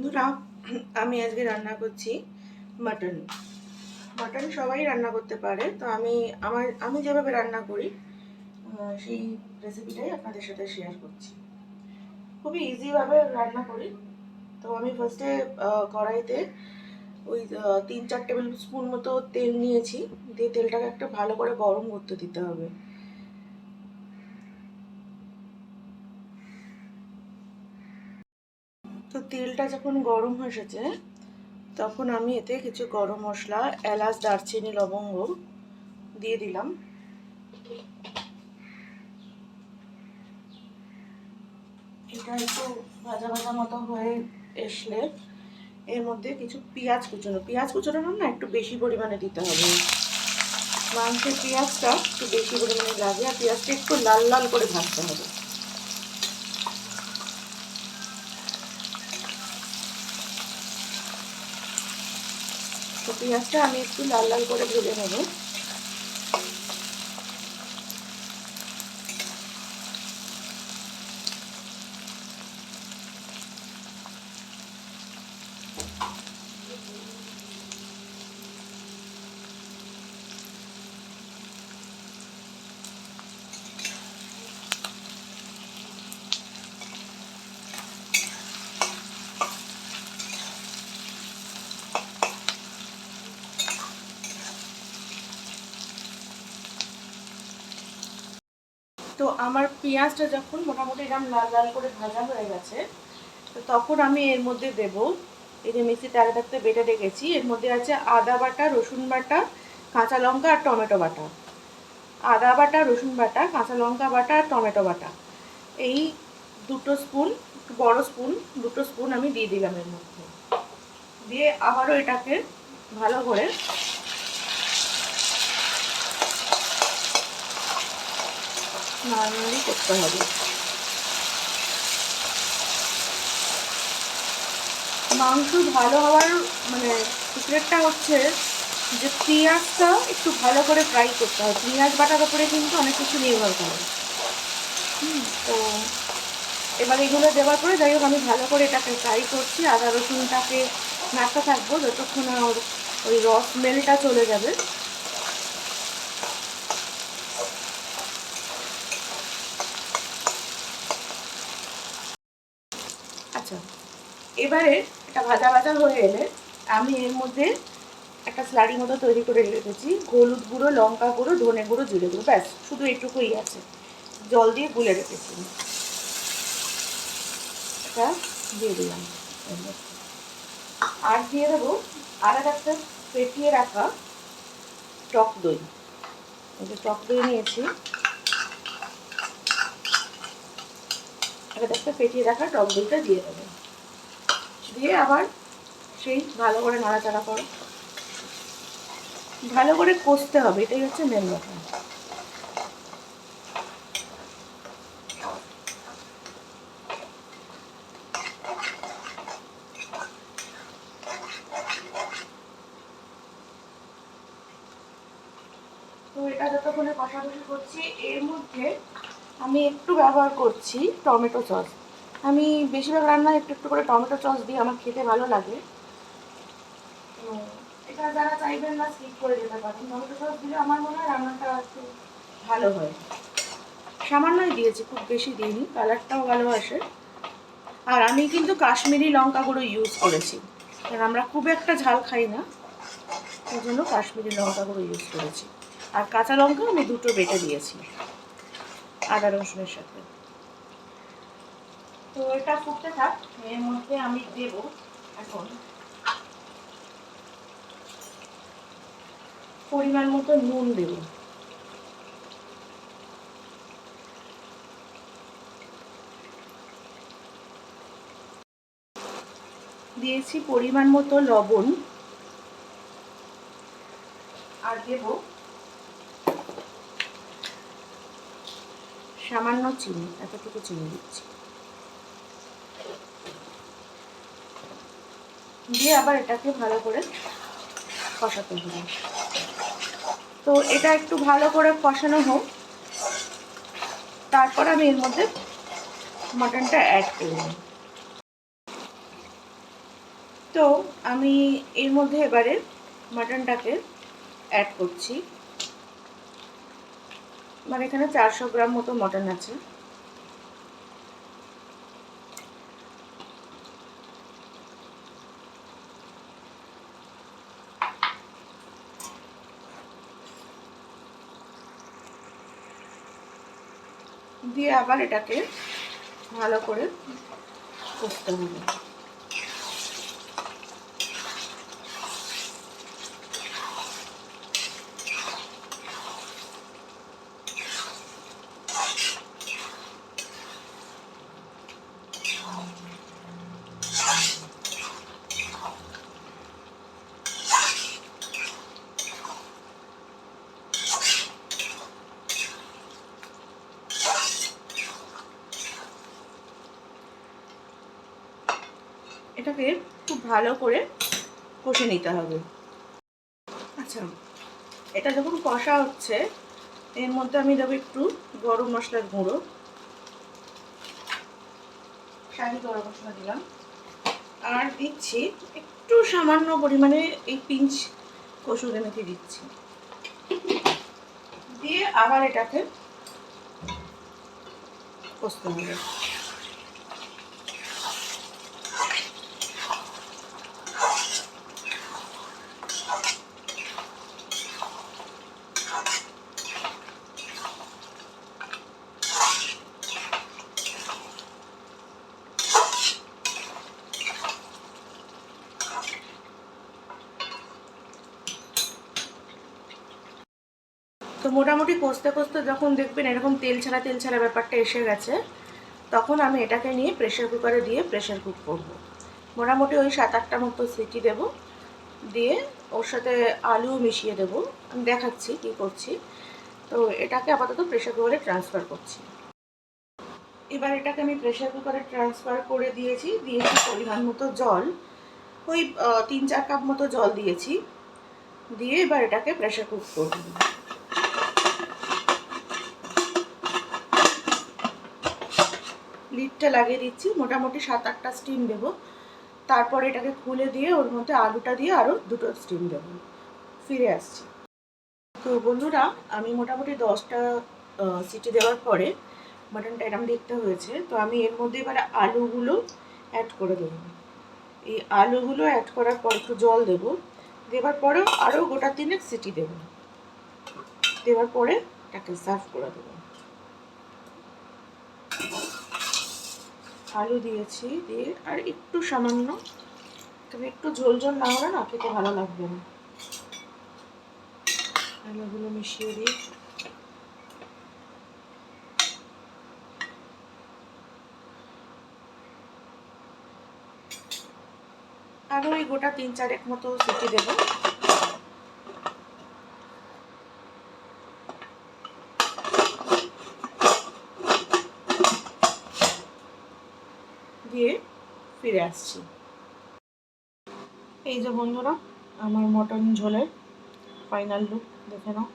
বন্ধুরা, আমি আজকে রান্না করছি মাটন। মাটন সবাই রান্না করতে পারে, তো আমি যেভাবে রান্না করি সেই রেসিপিটাই আপনাদের সাথে শেয়ার করছি। খুবই ইজিভাবে রান্না করি। তো আমি ফার্স্টে কড়াইতে ওই 3-4 টেবিল স্পুন মতো তেল নিয়েছি। দিয়ে তেলটাকে একটু ভালো করে গরম করতে দিতে হবে। তো তেলটা যখন গরম হয়ে এসেছে, তখন আমি এতে কিছু গরম মশলা, এলাচ, দারচিনি, লবঙ্গ দিয়ে দিলাম। এটা একটু ভাজা ভাজা মতো হয়ে আসলে এর মধ্যে কিছু পেঁয়াজ কুচোনো না একটু বেশি পরিমাণে দিতে হবে। মাংসের পেঁয়াজটা একটু বেশি পরিমাণে লাগে, আর পেঁয়াজটা একটু লাল লাল করে ভাজতে হবে। তো পেঁয়াজটা আমি একটু লাল লাল করে ভেজে নেব। তো আমার পেঁয়াজটা যখন মোটামুটি এরকম লাল লাল করে ভাজা হয়ে গেছে, তো তখন আমি এর মধ্যে দেব, এই যে মিক্সিতে আগে থাকতে বেটে রেখেছি, এর মধ্যে আছে আদা বাটা, রসুন বাটা, কাঁচা লঙ্কা আর টমেটো বাটা। আদা বাটা, রসুন বাটা, কাঁচা লঙ্কা বাটা আর টমেটো বাটা, এই দুটো স্পুন, বড় স্পুন, দুটো স্পুন আমি দিয়ে দিলাম এর মধ্যে। দিয়ে আবারও এটাকে ভালো করে নাড়ানাড়ি করতে হবে। মাংস ভালো হওয়ার মানে সিক্রেটটা হচ্ছে যে পেঁয়াজটা একটু ভালো করে ফ্রাই করতে হয়। পেঁয়াজ বাটার উপরে কিন্তু অনেক কিছু নির্ভর করে। তো এবার এগুলো দেওয়ার পরে যাই হোক আমি ভালো করে এটাকে ফ্রাই করছি। আদা রসুনটাকে নাড়তে থাকবো যতক্ষণ না ওই রস স্মেলটা চলে যাবে। আচ্ছা, এবারে এটা ভাজা ভাজা হয়ে এলে আমি এর মধ্যে একটা স্লারি মতো তৈরি করে রেখেছি। হলুদ গুঁড়ো, লঙ্কা গুঁড়ো, ধনে গুঁড়ো, জিরে গুঁড়ো, ব্যাস শুধু এইটুকুই আছে। জল দিয়ে গুলে রেখেছি, এটা দিয়ে দিলাম। আর দিয়ে দেবো আর একটা ফেটিয়ে রাখা টক দই। এই যে টক দই নিয়েছি, এটা একটা ফেটিয়ে রাখা টক দইটা দিয়ে দেবো। দিয়ে আবার সেই ভালো করে নাড়াচাড়া করো, ভালো করে কষতে হবে, এটাই হচ্ছে মেন ব্যাপার। তো এটা যতক্ষণে কষাকষি করছি, এর মধ্যে আমি একটু ব্যবহার করছি টমেটো সস। আমি বেশিরভাগ রান্নায় একটু একটু করে টমেটো সস দিই, আমার খেতে ভালো লাগে। তো এটা যারা চাইবেন না স্কিপ করে যেতে পারেন। টমেটো সস দিলে আমার মনে হয় রান্নাটা একটু ভালো হয়। সামান্যই দিয়েছি, খুব বেশি দিইনি, কালারটাও ভালো আসে। আর আমি কিন্তু কাশ্মীরি লঙ্কা গুঁড়ো ইউজ করেছি, কারণ আমরা খুব একটা ঝাল খাই না, সেই জন্য কাশ্মীরি লঙ্কা গুঁড়ো ইউজ করেছি। আর কাঁচা লঙ্কা আমি দুটো বেটে দিয়েছি আদা রসুনের সাথে। তো এটা ফুটতে থাক, এর মধ্যে আমি দেব এখন পরিমাণ মতো নুন দেব। দিয়েছি পরিমাণ মতো লবণ, আর দেব সামান্য চিনি, এতটুকু চিনি দিচ্ছি। দিয়ে আবার এটাকে ভালো করে কষাতে হবে। তো এটা একটু ভালো করে কষানো হোক, তারপর আমি এর মধ্যে মাটনটা অ্যাড করব। তো আমি এর মধ্যে এবারে মাটনটাকে অ্যাড করছি। মানে এখানে 400 গ্রাম মতো মটন আছে। দিয়ে আবার এটাকে ভালো করে কষতে হবে। এটাকে খুব ভালো করে কষে নিতে হবে। আচ্ছা, এটা যখন কষা হচ্ছে এর মধ্যে আমি দেবো একটু গরম মশলার গুঁড়ো, শাহি গরম মশলা দিলাম, আর দিচ্ছি একটু সামান্য পরিমাণে এই পিঞ্চ কসুরি মেথি দিচ্ছি। দিয়ে আবার এটাকে কষতে হবে। তো মোটামুটি কষতে কষতে যখন দেখবেন এরকম তেল ছাড়া ব্যাপারটা এসে গেছে, তখন আমি এটাকে নিয়ে প্রেশার কুকারে দিয়ে প্রেশার কুক করব। মোটামুটি ওই 7-8টা মতো সিটি দেব, দিয়ে ওর সাথে আলু মিশিয়ে দেব। আমি দেখাচ্ছি কী করছি। তো এটাকে আপাতত প্রেশার কুকারে ট্রান্সফার করছি। এবার এটাকে আমি প্রেশার কুকারে ট্রান্সফার করে দিয়েছি পরিমাণ মতো জল, ওই 3-4 কাপ মতো জল দিয়েছি। দিয়ে এবার এটাকে প্রেশার কুক করব। লিডটা লাগিয়ে দিচ্ছি, মোটামুটি 7-8টা স্টিম দেব। তারপর এটাকে খুলে দিয়ে ওর মধ্যে আলুটা দিয়ে আরও 2টো স্টিম দেব। ফিরে আসছি। তো বন্ধুরা, আমি মোটামুটি 10টা সিটি দেওয়ার পরে মাটনটা এরকম দেখতে হয়েছে। তো আমি এর মধ্যে এবার আলুগুলো অ্যাড করে দেবো। এই আলুগুলো অ্যাড করার পর একটু জল দেবো, দেওয়ার পরেও আরও গোটা 3 সিটি দেবো। দেওয়ার পরে এটাকে সার্ভ করে দেবো। আলু দিয়েছি, দিয়ে আর একটু সামান্য, তবে একটু ঝোল ঝোল না হলে না খেতে ভালো লাগবে না। আলুগুলো মিশিয়ে দিই। আরও ওই গোটা 3-4 মতো সিটি দেবো। দিয়ে ফিরে আসছি। এই যে বন্ধুরা, আমার মটন ঝোলের ফাইনাল লুক দেখে নাও।